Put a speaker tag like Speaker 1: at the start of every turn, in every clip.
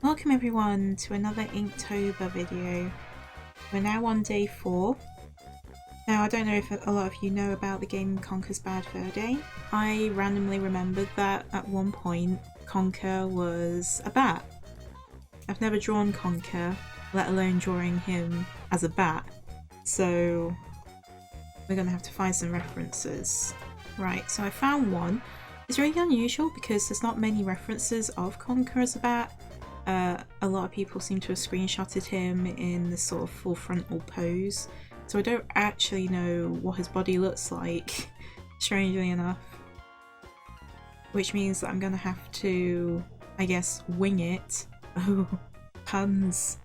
Speaker 1: Welcome everyone to another Inktober video. We're now on day 4. Now I don't know if a lot of you know about the game Conkers Bad Fur Day. I randomly remembered that at one point Conker was a bat. I've never drawn Conker, let alone drawing him as a bat, so we're gonna have to find some references. Right, so I found one. It's really unusual because there's not many references of Conker as a bat. A lot of people seem to have screenshotted him in this sort of full frontal pose, so I don't actually know what his body looks like, strangely enough. Which means that I'm gonna have to, I guess, wing it. Oh, puns.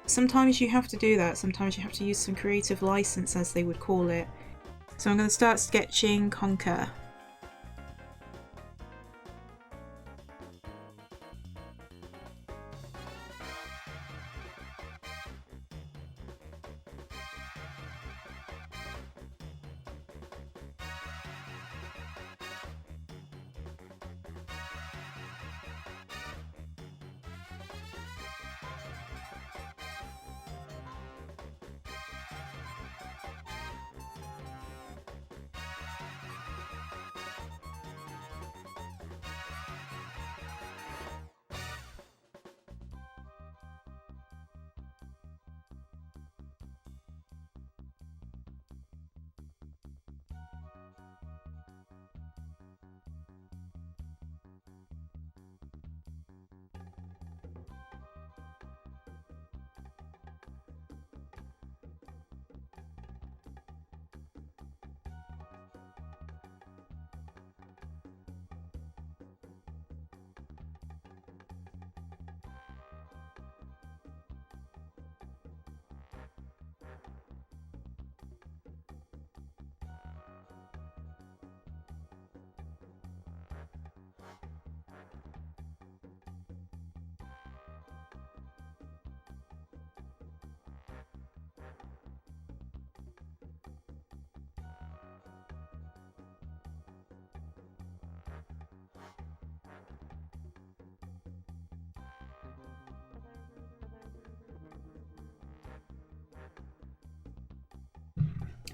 Speaker 1: Sometimes you have to do that, sometimes you have to use some creative license, as they would call it. So I'm gonna start sketching Conker.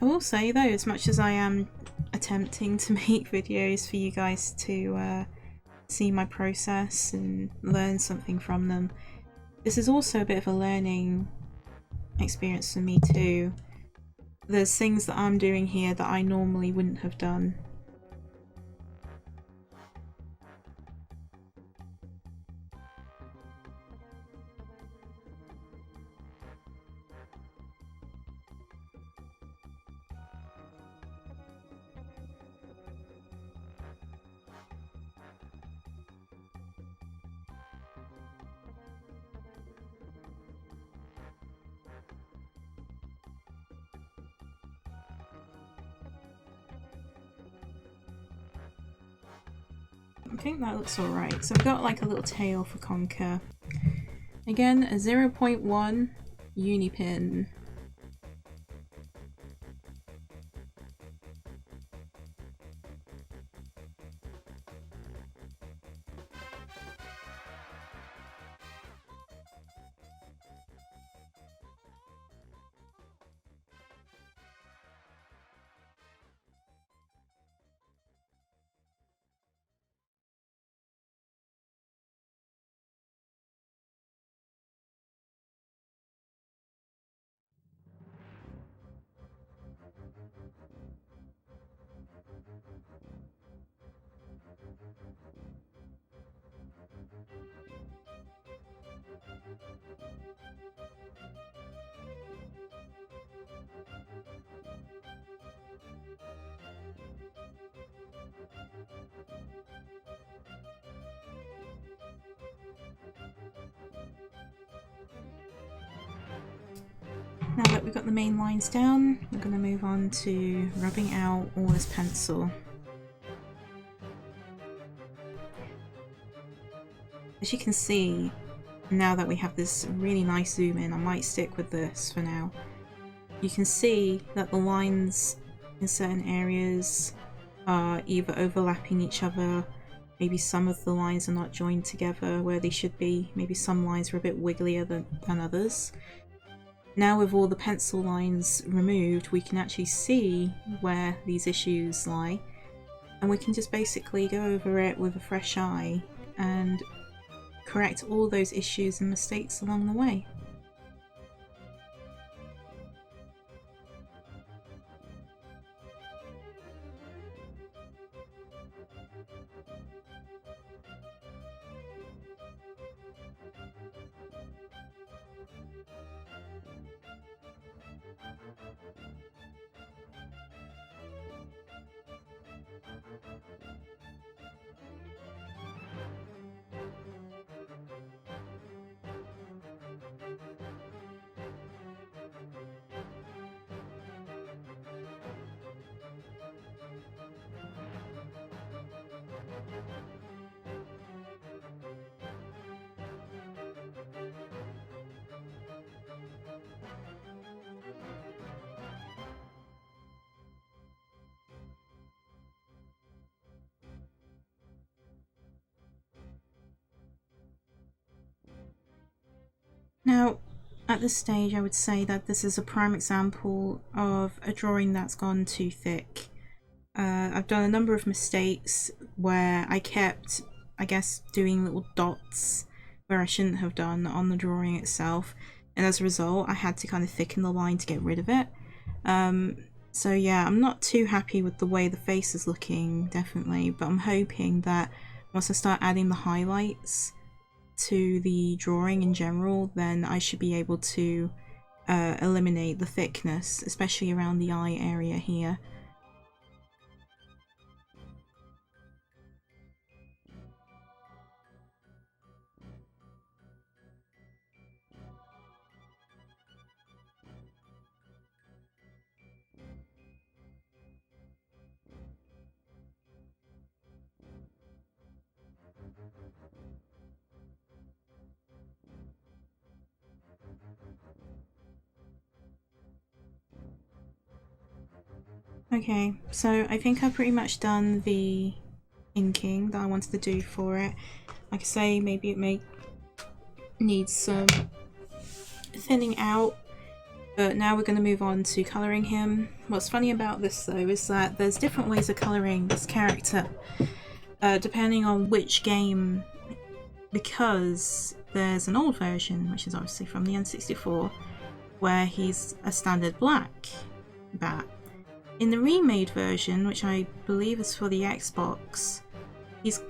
Speaker 1: I will say though, as much as I am attempting to make videos for you guys to see my process and learn something from them, this is also a bit of a learning experience for me too. There's things that I'm doing here that I normally wouldn't have done. I think that looks alright. So I've got like a little tail for Conker. Again, a 0.1 uni pin. Now that we've got the main lines down, we're going to move on to rubbing out all this pencil. As you can see, now that we have this really nice zoom in, I might stick with this for now. You can see that the lines in certain areas are either overlapping each other maybe some of the lines are not joined together where they should be. Maybe some lines are a bit wigglier than others. Now with all the pencil lines removed, we can actually see where these issues lie, and we can just basically go over it with a fresh eye and correct all those issues and mistakes along the way. Now, at this stage, I would say that this is a prime example of a drawing that's gone too thick. I've done a number of mistakes where I kept, I guess, doing little dots where I shouldn't have done on the drawing itself, and as a result I had to kind of thicken the line to get rid of it. So yeah, I'm not too happy with the way the face is looking, definitely, but I'm hoping that once I start adding the highlights to the drawing in general, then I should be able to eliminate the thickness, especially around the eye area here. Okay, so I think I've pretty much done the inking that I wanted to do for it. Like I say, maybe it may need some thinning out, but now we're going to move on to colouring him. What's funny about this though is that there's different ways of colouring this character depending on which game, because there's an old version, which is obviously from the N64, where he's a standard black bat. In the remade version, which I believe is for the Xbox, he's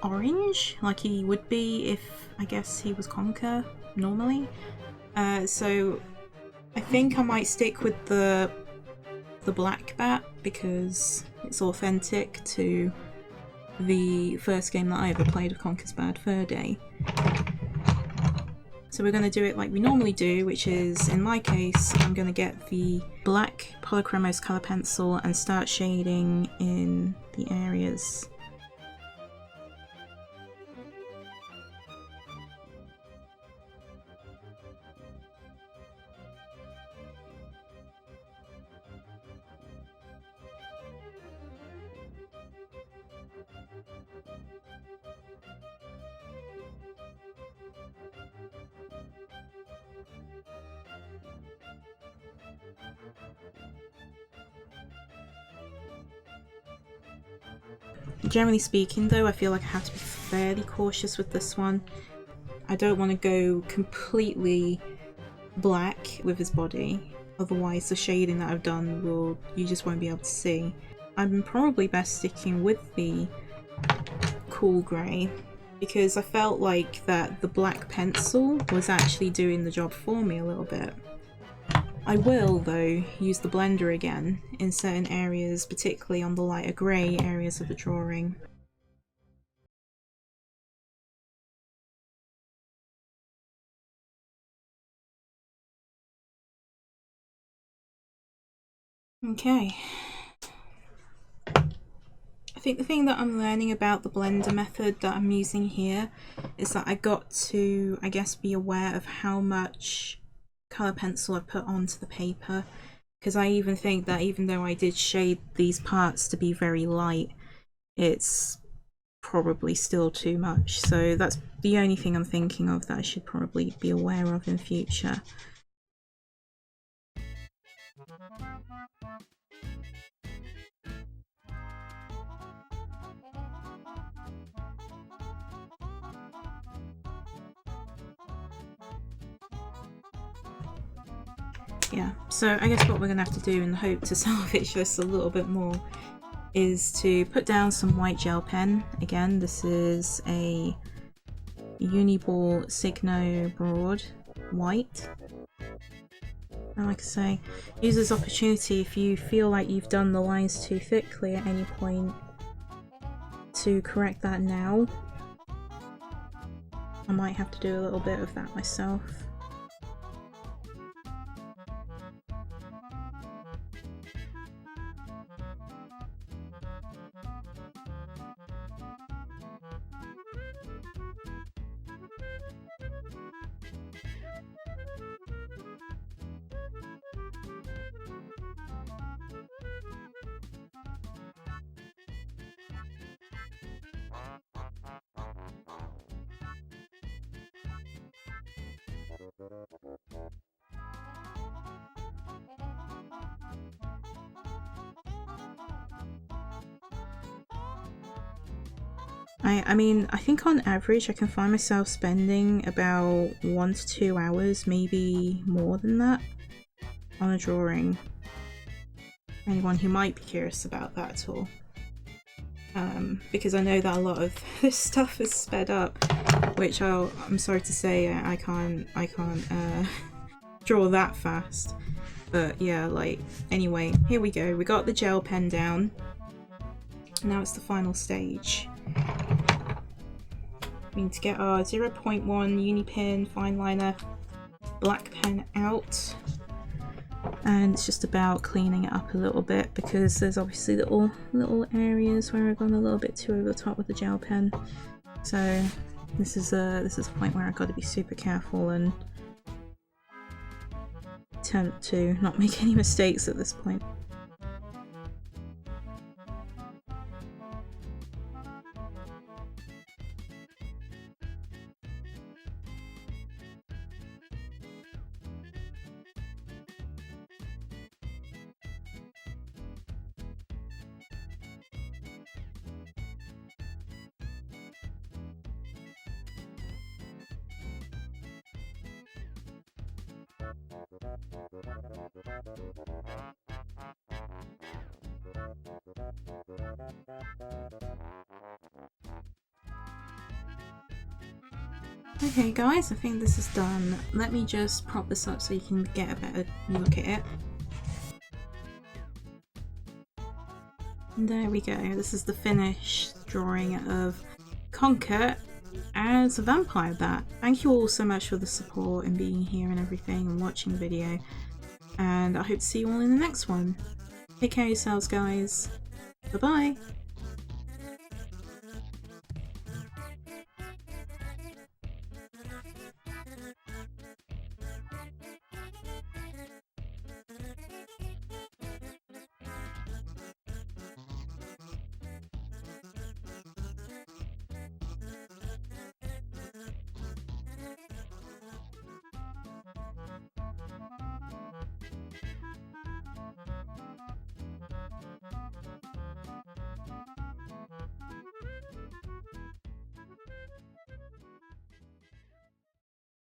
Speaker 1: orange, like he would be if, I guess, he was Conker normally. So I think I might stick with the black bat because it's authentic to the first game that I ever played of Conkers Bad Fur Day. So we're going to do it like we normally do, which is, in my case, I'm going to get the black Polychromos colour pencil and start shading in the areas. Generally speaking though, I feel like I have to be fairly cautious with this one. I don't want to go completely black with his body, otherwise the shading that I've done you just won't be able to see. I'm probably best sticking with the cool grey because I felt like that the black pencil was actually doing the job for me a little bit. I will, though, use the blender again in certain areas, particularly on the lighter grey areas of the drawing. Okay. I think the thing that I'm learning about the blender method that I'm using here is that I got to, I guess, be aware of how much colour pencil I've put onto the paper, because I even think that even though I did shade these parts to be very light, it's probably still too much. So that's the only thing I'm thinking of that I should probably be aware of in future. Yeah, so I guess what we're going to have to do in the hope to salvage this a little bit more is to put down some white gel pen. Again, this is a Uniball Signo Broad White. And like I say, use this opportunity if you feel like you've done the lines too thickly at any point to correct that now. I might have to do a little bit of that myself. I mean, I think on average I can find myself spending about 1 to 2 hours, maybe more than that, on a drawing. Anyone who might be curious about that at all. Because I know that a lot of this stuff is sped up, which I'm sorry to say I can't draw that fast. But yeah, like, anyway, here we go. We got the gel pen down. Now it's the final stage. We need to get our 0.1 Unipin fine liner black pen out, and it's just about cleaning it up a little bit because there's obviously little areas where I've gone a little bit too over the top with the gel pen. So this is a point where I've got to be super careful and attempt to not make any mistakes at this point. Okay guys, I think this is done. Let me just prop this up so you can get a better look at it. And there we go, this is the finished drawing of Conker as a vampire bat. Thank you all so much for the support and being here and everything and watching the video. And I hope to see you all in the next one. Take care of yourselves guys. Bye bye!